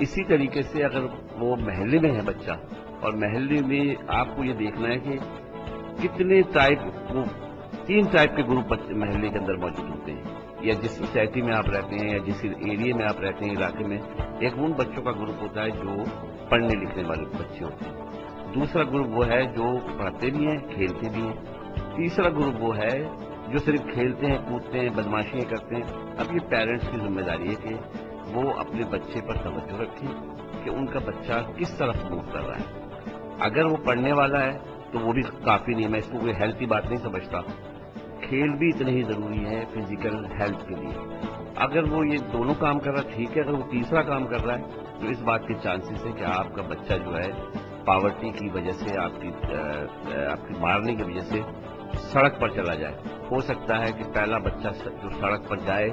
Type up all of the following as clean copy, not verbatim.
اسی طریقے سے اگر وہ محلے میں ہے بچہ اور محلے میں آپ کو یہ دیکھنا ہے کہ کتنے ٹائپ، وہ 3 ٹائپ کے گروپ محلے کے اندر موجود ہوتے ہیں، یا جس سوسائٹی میں آپ رہتے ہیں یا جس ایریے میں آپ رہتے ہیں علاقے میں، ایک ان بچوں کا گروپ ہوتا ہے جو پڑھنے لکھنے والے بچے ہوتے ہیں، دوسرا گروپ وہ ہے جو پڑھتے بھی ہیں کھیلتے بھی ہیں، تیسرا گروپ وہ ہے جو صرف کھیلتے ہیں کودتے ہیں بدماشیاں کرتے ہیں۔ اب یہ پیرنٹس کی ذمہ داری ہے کہ وہ اپنے بچے پر توجہ رکھیں کہ ان کا بچہ کس طرف موو کر رہا ہے۔ اگر وہ پڑھنے والا ہے تو وہ بھی کافی نہیں ہے، میں اس کو کوئی ہیلتھ کی بات نہیں سمجھتا، کھیل بھی اتنے ہی ضروری ہے فزیکل ہیلتھ کے لیے۔ اگر وہ یہ دونوں کام کر رہا ہے ٹھیک ہے، اگر وہ تیسرا کام کر رہا ہے تو اس بات کے چانسز ہے کہ آپ کا بچہ جو ہے پاورٹی کی وجہ سے، آپ کی مارنے کی وجہ سے سڑک پر چلا جائے۔ ہو سکتا ہے کہ پہلا بچہ جو سڑک پر جائے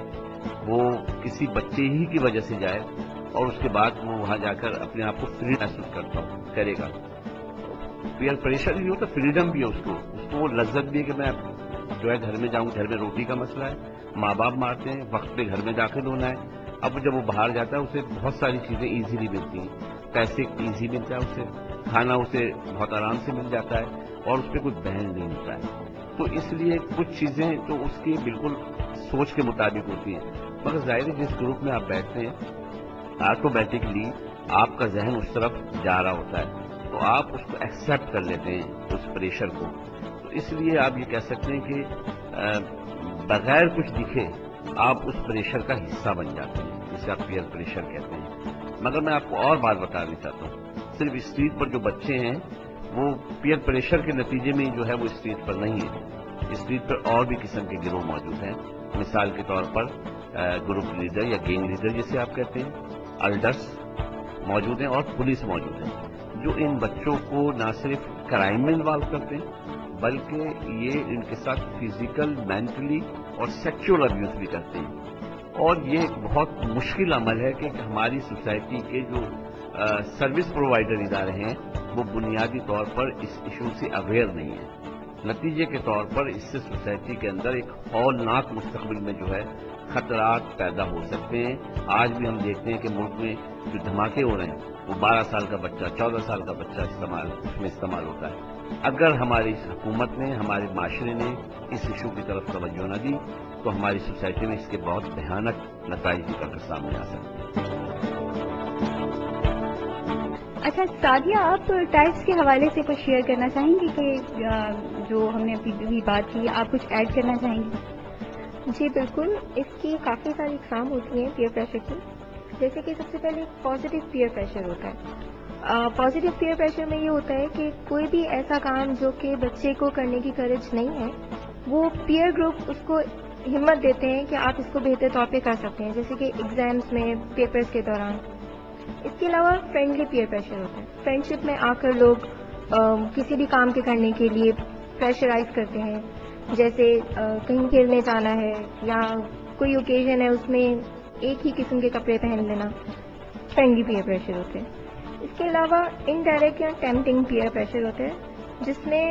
وہ کسی بچے ہی کی وجہ سے جائے اور اس کے بعد وہ وہاں جا کر اپنے آپ کو فری محسوس کرے گا۔ پیئر پریشر نہیں ہوتا، فریڈم بھی ہے اس کو وہ لذت بھی ہے کہ میں جو ہے گھر میں جاؤں، گھر میں روٹی کا مسئلہ ہے، ماں باپ مارتے ہیں، وقت پہ گھر میں داخل ہونا ہے۔ اب جب وہ باہر جاتا ہے اسے بہت ساری چیزیں ایزیلی ملتی ہیں، پیسے ایزی ملتا ہے، اسے کھانا اسے بہت آرام سے مل جاتا ہے اور اس پہ کوئی بہن نہیں ہوتا ہے۔ تو اس لیے کچھ چیزیں تو اس کی بالکل سوچ کے مطابق ہوتی ہیں، مگر ظاہر ہے جس گروپ میں آپ بیٹھتے ہیں آٹومیٹکلی آپ کا ذہن اس طرف جا رہا ہوتا ہے، تو آپ اس کو ایکسیپٹ کر لیتے ہیں اس پریشر کو۔ تو اس لیے آپ یہ کہہ سکتے ہیں کہ بغیر کچھ دکھے آپ اس پریشر کا حصہ بن جاتے ہیں، جسے آپ پیئر پریشر کہتے ہیں۔ مگر میں آپ کو اور بات بتانا چاہتا ہوں، صرف اسٹریٹ پر جو بچے ہیں وہ پیئر پریشر کے نتیجے میں جو ہے وہ اسٹریٹ پر نہیں ہے، اسٹریٹ پر اور بھی قسم کے گروہ موجود ہیں۔ مثال کے طور پر گروپ لیڈر یا گینگ لیڈر جسے آپ کہتے ہیں، الڈرس موجود ہیں اور پولیس موجود ہیں، جو ان بچوں کو نہ صرف کرائم میں انوالو کرتے ہیں بلکہ یہ ان کے ساتھ فزیکل، مینٹلی اور سیکچول ابیوز بھی کرتے ہیں۔ اور یہ ایک بہت مشکل عمل ہے کہ ہماری سوسائٹی کے جو سروس پرووائڈر ادارے ہیں وہ بنیادی طور پر اس ایشو سے اویئر نہیں ہیں۔ نتیجے کے طور پر اس سے سوسائٹی کے اندر ایک ہولناک مستقبل میں جو ہے خطرات پیدا ہو سکتے ہیں۔ آج بھی ہم دیکھتے ہیں کہ ملک میں جو دھماکے ہو رہے ہیں وہ 12 سال کا بچہ، 14 سال کا بچہ اس میں استعمال ہوتا ہے۔ اگر ہماری حکومت نے، ہمارے معاشرے نے اس ایشو کی طرف توجہ نہ دی تو ہماری سوسائٹی میں اس کے بہت بھیانک نتائج نکل کر سامنے آ سکتے ہیں۔ اچھا سعدیہ، آپ ٹائپس کے حوالے سے کچھ شیئر کرنا چاہیں گی کہ جو ہم نے ابھی بات کی، آپ کچھ ایڈ کرنا چاہیں گی؟ جی بالکل، اس کی کافی ساری اقسام ہوتی ہیں پیئر پریشر کی۔ جیسے کہ سب سے پہلے پازیٹیو پیئر پریشر ہوتا ہے۔ پازیٹیو پیئر پریشر میں یہ ہوتا ہے کہ کوئی بھی ایسا کام جو کہ بچے کو کرنے کی کریج نہیں ہے، وہ پیئر گروپ اس کو ہمت دیتے ہیں کہ آپ اس کو بہتر طور پہ کر سکتے ہیں، جیسے کہ ایگزامس میں، پیپرز کے دوران۔ اس کے علاوہ فرینڈلی پیئر پریشر ہوتا ہے۔ فرینڈشپ میں آ کر لوگ کسی بھی کام کے کرنے کے لیے پریشرائز کرتے ہیں، جیسے کہیں کھیلنے جانا ہے یا کوئی اوکیزن ہے اس میں ایک ہی قسم کے کپڑے پہن لینا، فرینڈلی پیئر پریشر ہوتے ہیں۔ اس کے علاوہ انڈائریکٹ یا ٹیمپٹنگ پیئر پریشر ہوتا ہے، جس میں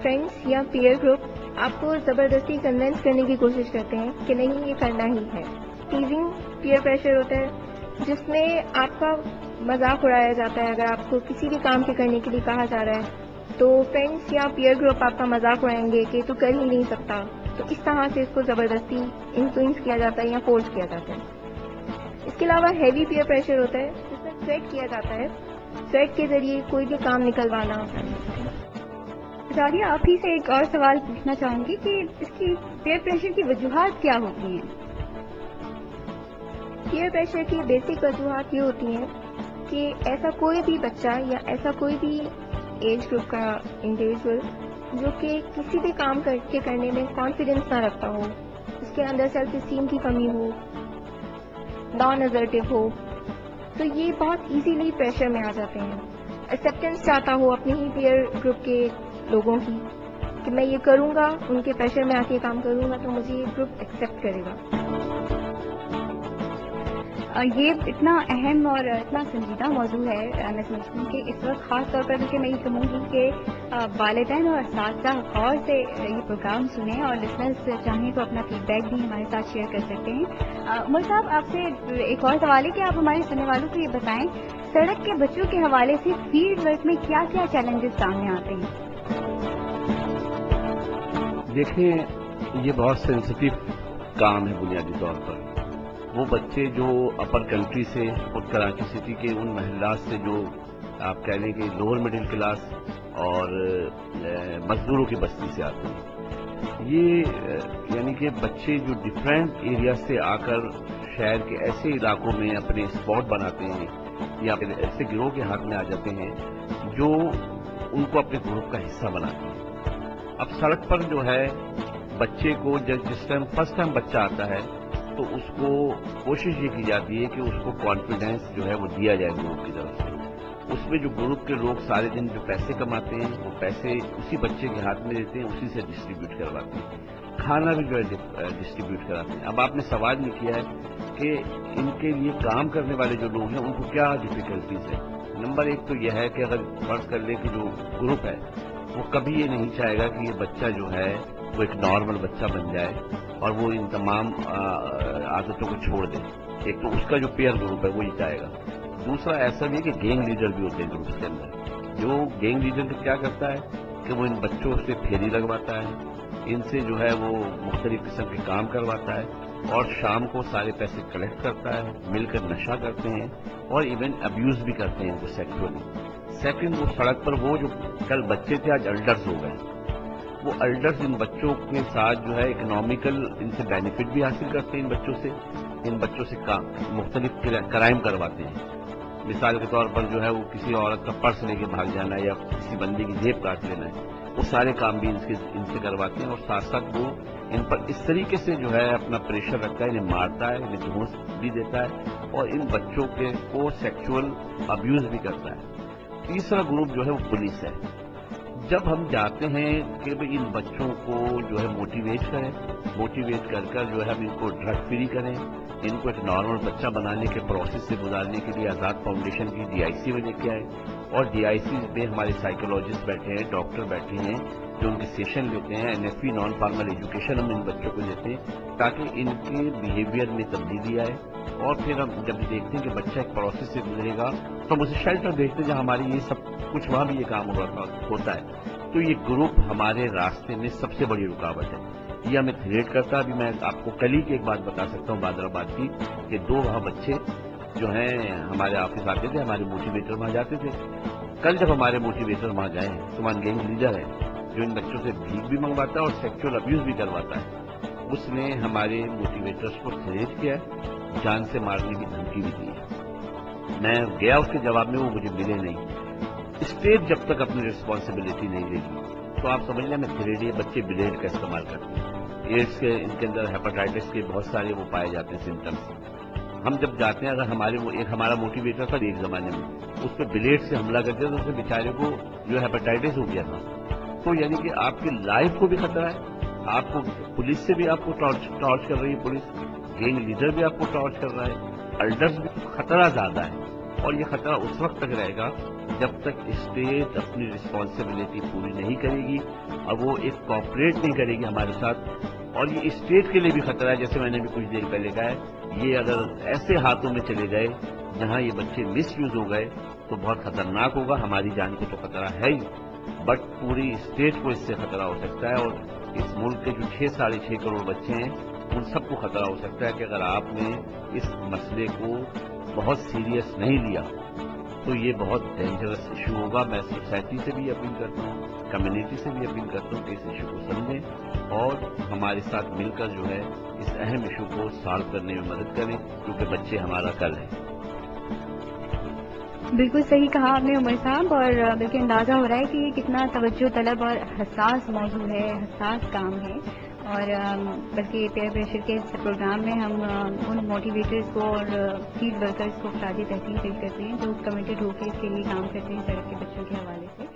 فرینڈس یا پیئر گروپ آپ کو زبردستی کنونس کرنے کی کوشش کرتے ہیں کہ نہیں یہ کرنا ہی ہے۔ ٹیزنگ پیئر پریشر ہوتا ہے، جس میں آپ کا مذاق اڑایا جاتا ہے۔ اگر آپ کو کسی بھی کام کے کرنے کے لیے کہا جا رہا ہے تو فرینڈس یا پیئر گروپ آپ کا مذاق اڑائیں گے کہ تو کر ہی نہیں سکتا، تو اس طرح سے اس کو زبردستی انفلوئنس کیا جاتا ہے یا فورس کیا جاتا ہے۔ اس کے علاوہ ہیوی پیئر پریشر ہوتا ہے، جس میں تھریٹ کیا جاتا ہے، تھریٹ کے ذریعے کوئی بھی کام نکلوانا۔ سعدیہ، آپ ہی سے ایک اور سوال پوچھنا چاہوں گی کہ اس کی پیئر پریشر کی وجوہات کیا ہوتی ہیں؟ پیئر پریشر کی بیسک وجوہات یہ ہوتی ہیں کہ ایسا کوئی بھی بچہ یا ایسا کوئی بھی ایج گروپ کا انڈیویجول جو کہ کسی بھی کام کرنے میں کانفیڈنس نہ رکھتا ہو، اس کے اندر سیلف اسٹیم کی کمی ہو، نان اسرٹیو ہو، تو یہ بہت ایزیلی پریشر میں آ جاتے ہیں۔ ایکسیپٹنس چاہتا ہو اپنے ہی پیئر گروپ کے لوگوں کی کہ میں یہ کروں گا، ان کے پریشر میں آ کے کام کروں گا تو مجھے یہ گروپ ایکسیپٹ کرے گا۔ یہ اتنا اہم اور اتنا سنجیدہ موضوع ہے، میں سمجھتی ہوں کہ اس وقت خاص طور پر بلکہ میں یہ کہوں گی کہ والدین اور اساتذہ غور سے یہ پروگرام سنیں، اور لسنرز چاہیں تو اپنا فیڈ بیک بھی ہمارے ساتھ شیئر کر سکتے ہیں۔ عمر صاحب، آپ سے ایک اور سوال ہے کہ آپ ہمارے سننے والوں کو یہ بتائیں، سڑک کے بچوں کے حوالے سے فیلڈ ورک میں کیا کیا چیلنجز سامنے آتے ہیں؟ دیکھیں، یہ بہت سینسٹیو کام ہے بنیادی طور پر۔ وہ بچے جو اپر کنٹری سے اور کراچی سٹی کے ان محلات سے جو آپ کہہ لیں کہ لوور مڈل کلاس اور مزدوروں کی بستی سے آتے ہیں، یہ یعنی کہ بچے جو ڈفرینٹ ایریا سے آ کر شہر کے ایسے علاقوں میں اپنے اسپاٹ بناتے ہیں یا پھر ایسے گروہ کے ہاتھ میں آ جاتے ہیں جو ان کو اپنے گروپ کا حصہ بناتے ہیں۔ اب سڑک پر جو ہے بچے کو جس ٹائم فرسٹ ٹائم بچہ آتا ہے تو اس کو کوشش یہ کی جاتی ہے کہ اس کو کانفیڈینس جو ہے وہ دیا جائے گروپ کی طرف سے۔ اس میں جو گروپ کے لوگ سارے دن جو پیسے کماتے ہیں وہ پیسے اسی بچے کے ہاتھ میں دیتے ہیں، اسی سے ڈسٹریبیوٹ کرواتے ہیں، کھانا بھی جو ہے ڈسٹریبیوٹ کراتے ہیں۔ اب آپ نے سوال یہ کیا ہے کہ ان کے لیے کام کرنے والے جو لوگ ہیں ان کو کیا ڈیفیکلٹیز ہیں۔ نمبر ایک تو یہ ہے کہ اگر فرض کر لیں کہ جو گروپ ہے وہ کبھی یہ نہیں چاہے گا کہ یہ بچہ جو ہے وہ ایک نارمل بچہ بن جائے اور وہ ان تمام عادتوں کو چھوڑ دے۔ ایک تو اس کا جو پیئر گروپ ہے وہ یہ چاہے گا۔ دوسرا ایسا بھی ہے کہ گینگ لیڈر بھی ہوتے ہیں گروپس کے اندر، جو گینگ لیڈر کیا کرتا ہے کہ وہ ان بچوں سے پھیری لگواتا ہے، ان سے جو ہے وہ مختلف قسم کے کام کرواتا ہے اور شام کو سارے پیسے کلیکٹ کرتا ہے، مل کر نشہ کرتے ہیں اور ایون ابیوز بھی کرتے ہیں وہ سیکشولی۔ سیکنڈ، وہ سڑک پر وہ جو کل بچے تھے آج الڈرز ہو گئے، وہ الڈرز ان بچوں کے ساتھ جو ہے اکنامیکل ان سے بینیفٹ بھی حاصل کرتے ہیں، ان بچوں سے مختلف کرائم کرواتے ہیں۔ مثال کے طور پر جو ہے وہ کسی عورت کا پرس لے کے بھاگ جانا ہے یا کسی بندے کی جیب کاٹ لینا ہے، وہ سارے کام بھی ان سے کرواتے ہیں اور ساتھ ساتھ وہ ان پر اس طریقے سے جو ہے اپنا پریشر رکھتا ہے، انہیں مارتا ہے، انہیں دھوس بھی دیتا ہے اور ان بچوں کو سیکشول ابیوز بھی کرتا ہے۔ تیسرا گروپ جو ہے وہ پولیس ہے۔ جب ہم جاتے ہیں کہ ان بچوں کو جو ہے موٹیویٹ کر جو ہے ہم ان کو ڈرگ فری کریں، ان کو ایک نارمل بچہ بنانے کے پروسیس سے گزارنے کے لیے آزاد فاؤنڈیشن کی DIC میں لے کے آئے اور DIC میں ہمارے سائیکولوجسٹ بیٹھے ہیں، ڈاکٹر بیٹھے ہیں جو ان کے سیشن لیتے ہیں، NFP نان فارمل ایجوکیشن ہم ان بچوں کو دیتے ہیں تاکہ ان کے بیہیویئر میں تبدیلی آئے۔ اور پھر ہم جب دیکھتے ہیں کہ بچہ ایک پروسیس سے گزرے گا تو ہم اسے شیلٹر دیکھتے ہیں جہاں ہماری یہ سب کچھ وہاں بھی یہ کام ہوتا ہے۔ تو یہ گروپ ہمارے راستے میں سب سے بڑی رکاوٹ ہے، یہ ہمیں تھریٹ کرتا ہے۔ ابھی میں آپ کو کل ہی کی ایک بات بتا سکتا ہوں بادر آباد کی، کہ 2 وہاں بچے جو ہیں ہمارے آفس آتے تھے، ہمارے موٹیویٹر وہاں جاتے تھے۔ کل جب ہمارے موٹیویٹر وہاں گئے ہیں تو وہاں گینگ لیڈر ہے جو ان بچوں سے بھیک بھی منگواتا ہے اور سیکچوئل ابیوز بھی کرواتا ہے۔ اس نے ہمارے موٹیویٹرز کو تھریٹ کیا ہے، جان سے مارنے کی دھمکی بھی دی ہے۔ میں گیا اس کے جواب میں، وہ مجھے ملے نہیں۔ اسٹیٹ جب تک اپنی ریسپانسبلٹی نہیں لے گی تو آپ سمجھ لیں میں تھریڈی بچے بلیڈ کا استعمال کرتے ہیں، ایڈس کے ان کے اندر ہیپاٹائٹس کے بہت سارے وہ پائے جاتے ہیں سمٹمس۔ ہم جب جاتے ہیں، اگر ہمارا موٹیویٹر تھا ایک زمانے میں، اس پہ بلیڈ سے حملہ کرتے تو اسے بیچارے کو جو ہیپاٹائٹس ہو گیا تھا۔ تو یعنی کہ آپ کی لائف کو بھی خطرہ ہے، آپ کو پولیس سے بھی آپ کو ٹارچ کر رہی ہے، پولیس گینگ لیڈر بھی آپ کو ٹارچ کر رہا ہے، الڈرز بھی خطرہ زیادہ ہے اور یہ خطرہ اس وقت تک رہے گا جب تک اسٹیٹ اپنی رسپانسبلٹی پوری نہیں کرے گی اور وہ ایک کوآپریٹ نہیں کرے گی ہمارے ساتھ۔ اور یہ اسٹیٹ کے لیے بھی خطرہ ہے، جیسے میں نے بھی کچھ دیر پہلے کہا ہے، یہ اگر ایسے ہاتھوں میں چلے گئے جہاں یہ بچے مس یوز ہو گئے تو بہت خطرناک ہوگا۔ ہماری جان کو تو خطرہ ہے ہی، بٹ پوری اسٹیٹ کو اس سے خطرہ ہو سکتا ہے اور اس ملک کے جو 6.5 کروڑ بچے ہیں ان سب کو خطرہ ہو سکتا ہے کہ اگر آپ نے اس مسئلے کو بہت سیریس نہیں لیا تو یہ بہت ڈینجرس ایشو ہوگا۔ میں سوسائٹی سے بھی اپیل کرتا ہوں، کمیونٹی سے بھی اپیل کرتا ہوں کہ اس ایشو کو سمجھیں اور ہمارے ساتھ مل کر جو ہے اس اہم ایشو کو سالو کرنے میں مدد کریں، کیونکہ بچے ہمارا کل ہیں۔ بالکل صحیح کہا آپ نے عمر صاحب، اور بلکہ اندازہ ہو رہا ہے کہ یہ کتنا توجہ طلب اور حساس موضوع ہے، حساس کام ہے، اور بلکہ پیئر پریشر کے اس پروگرام میں ہم ان موٹیویٹرز کو اور فیلڈ ورکرز کو خراج تحسین پیش کرتے ہیں جو کمیٹڈ ہو کے اس کے لیے کام کرتے ہیں سڑک کے بچوں کے حوالے سے۔